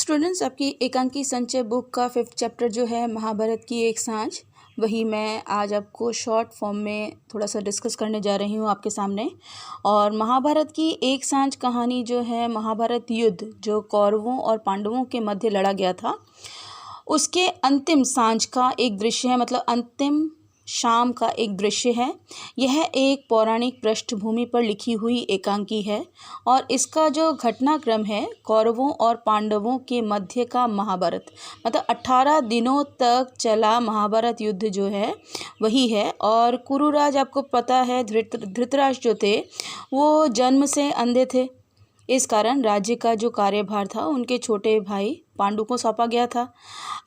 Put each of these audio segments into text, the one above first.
Students, आपकी एकांकी संचय बुक का 5th चैप्टर जो है महाभारत की एक सांझ, वही मैं आज आपको शॉर्ट फॉर्म में थोड़ा सा डिस्कस करने जा रही हूँ आपके सामने। और महाभारत की एक सांझ कहानी जो है महाभारत युद्ध जो कौरवों और पांडवों के मध्य लड़ा गया था, उसके अंतिम सांझ का एक दृश्य है, मतलब अंतिम शाम का एक दृश्य है। यह एक पौराणिक पृष्ठभूमि पर लिखी हुई एकांकी है और इसका जो घटनाक्रम है कौरवों और पांडवों के मध्य का महाभारत, मतलब 18 दिनों तक चला महाभारत युद्ध जो है वही है। और कुरुराज, आपको पता है, धृतराष्ट्र जो थे वो जन्म से अंधे थे। इस कारण राज्य का जो कार्यभार था उनके छोटे भाई पांडु को सौंपा गया था।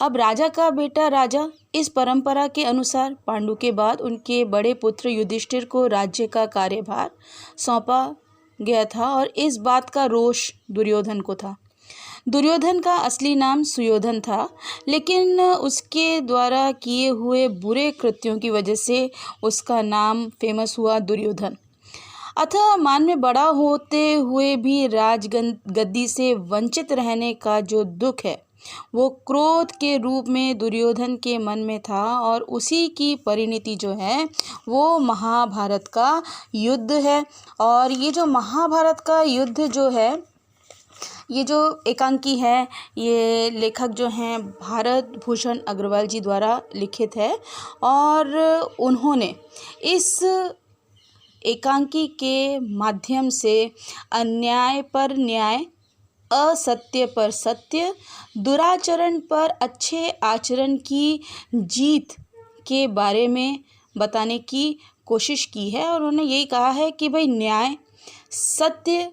अब राजा का बेटा राजा, इस परंपरा के अनुसार पांडु के बाद उनके बड़े पुत्र युधिष्ठिर को राज्य का कार्यभार सौंपा गया था और इस बात का रोष दुर्योधन को था। दुर्योधन का असली नाम सुयोधन था, लेकिन उसके द्वारा किए हुए बुरे कृत्यों की वजह से उसका नाम फेमस हुआ दुर्योधन। अतः मान में बड़ा होते हुए भी राजगद्दी से वंचित रहने का जो दुख है वो क्रोध के रूप में दुर्योधन के मन में था और उसी की परिणति जो है वो महाभारत का युद्ध है। और ये जो महाभारत का युद्ध जो है, ये जो एकांकी है, ये लेखक जो हैं भारत भूषण अग्रवाल जी द्वारा लिखित है और उन्होंने इस एकांकी के माध्यम से अन्याय पर न्याय, असत्य पर सत्य, दुराचरण पर अच्छे आचरण की जीत के बारे में बताने की कोशिश की है। और उन्होंने यही कहा है कि भाई न्याय, सत्य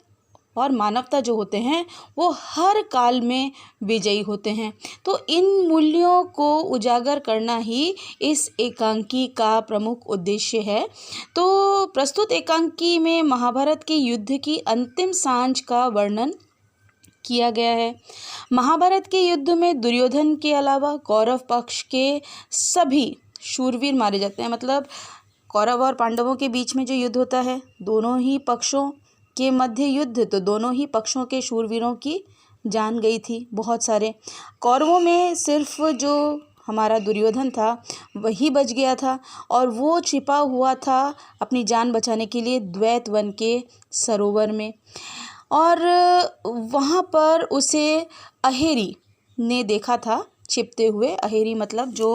और मानवता जो होते हैं वो हर काल में विजयी होते हैं। तो इन मूल्यों को उजागर करना ही इस एकांकी का प्रमुख उद्देश्य है। तो प्रस्तुत एकांकी में महाभारत के युद्ध की अंतिम सांझ का वर्णन किया गया है। महाभारत के युद्ध में दुर्योधन के अलावा कौरव पक्ष के सभी शूरवीर मारे जाते हैं। मतलब कौरव और पांडवों के बीच में जो युद्ध होता है, दोनों ही पक्षों के मध्य युद्ध, तो दोनों ही पक्षों के शूरवीरों की जान गई थी। बहुत सारे कौरवों में सिर्फ जो हमारा दुर्योधन था वही बच गया था और वो छिपा हुआ था अपनी जान बचाने के लिए द्वैत वन के सरोवर में। और वहाँ पर उसे अहेरी ने देखा था छिपते हुए। अहेरी मतलब जो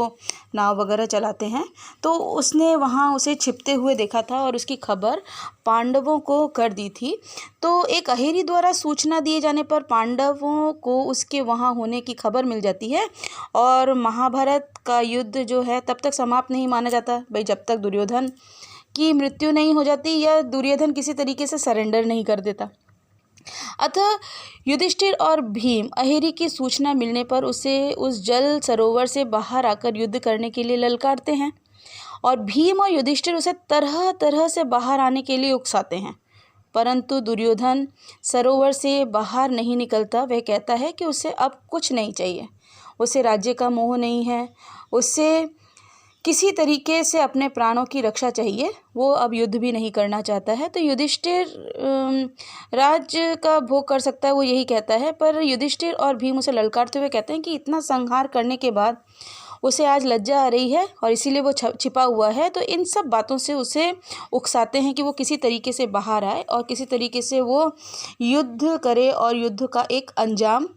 नाव वगैरह चलाते हैं, तो उसने वहाँ उसे छिपते हुए देखा था और उसकी खबर पांडवों को कर दी थी। तो एक अहेरी द्वारा सूचना दिए जाने पर पांडवों को उसके वहाँ होने की खबर मिल जाती है और महाभारत का युद्ध जो है तब तक समाप्त नहीं माना जाता भाई, जब तक दुर्योधन की मृत्यु नहीं हो जाती या दुर्योधन किसी तरीके से सरेंडर नहीं कर देता। अतः युधिष्ठिर और भीम अहेरी की सूचना मिलने पर उसे उस जल सरोवर से बाहर आकर युद्ध करने के लिए ललकारते हैं और भीम और युधिष्ठिर उसे तरह तरह से बाहर आने के लिए उकसाते हैं, परंतु दुर्योधन सरोवर से बाहर नहीं निकलता। वह कहता है कि उसे अब कुछ नहीं चाहिए, उसे राज्य का मोह नहीं है, उसे किसी तरीके से अपने प्राणों की रक्षा चाहिए, वो अब युद्ध भी नहीं करना चाहता है। तो युधिष्ठिर राज्य का भोग कर सकता है, वो यही कहता है। पर युधिष्ठिर और भीम उसे ललकारते हुए कहते हैं कि इतना संहार करने के बाद उसे आज लज्जा आ रही है और इसीलिए वो छिपा हुआ है। तो इन सब बातों से उसे उकसाते हैं कि वो किसी तरीके से बाहर आए और किसी तरीके से वो युद्ध करे और युद्ध का एक अंजाम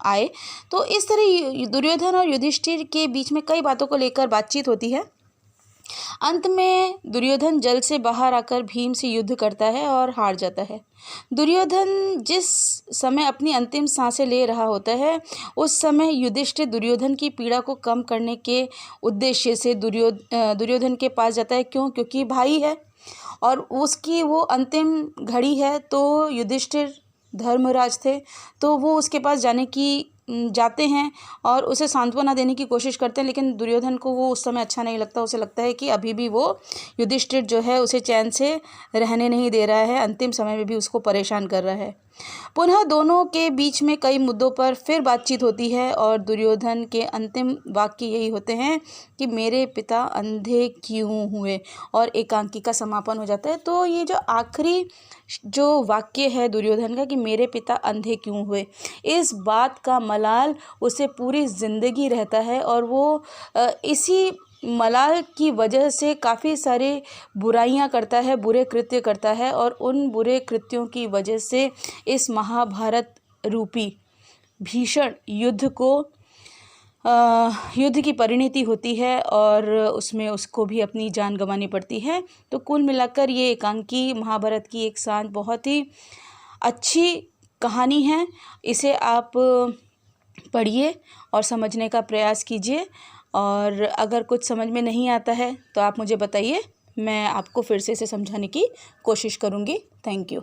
आए। तो इस तरह दुर्योधन और युधिष्ठिर के बीच में कई बातों को लेकर बातचीत होती है। अंत में दुर्योधन जल से बाहर आकर भीम से युद्ध करता है और हार जाता है। दुर्योधन जिस समय अपनी अंतिम सांसें ले रहा होता है उस समय युधिष्ठिर दुर्योधन की पीड़ा को कम करने के उद्देश्य से दुर्योधन के पास जाता है। क्योंकि भाई है और उसकी वो अंतिम घड़ी है। तो युधिष्ठिर धर्मराज थे, तो वो उसके पास जाते हैं और उसे सांत्वना देने की कोशिश करते हैं, लेकिन दुर्योधन को वो उस समय अच्छा नहीं लगता। उसे लगता है कि अभी भी वो युधिष्ठिर जो है उसे चैन से रहने नहीं दे रहा है, अंतिम समय में भी उसको परेशान कर रहा है। पुनः दोनों के बीच में कई मुद्दों पर फिर बातचीत होती है और दुर्योधन के अंतिम वाक्य यही होते हैं कि मेरे पिता अंधे क्यों हुए, और एकांकी का समापन हो जाता है। तो ये जो आखिरी जो वाक्य है दुर्योधन का कि मेरे पिता अंधे क्यों हुए, इस बात का मलाल उसे पूरी ज़िंदगी रहता है और वो इसी मलाल की वजह से काफ़ी सारे बुराइयां करता है, बुरे कृत्य करता है, और उन बुरे कृत्यों की वजह से इस महाभारत रूपी भीषण युद्ध की परिणति होती है और उसमें उसको भी अपनी जान गंवानी पड़ती है। तो कुल मिलाकर ये एकांकी महाभारत की एक सांझ बहुत ही अच्छी कहानी है। इसे आप पढ़िए और समझने का प्रयास कीजिए, और अगर कुछ समझ में नहीं आता है तो आप मुझे बताइए, मैं आपको फिर से इसे समझाने की कोशिश करूँगी। Thank you.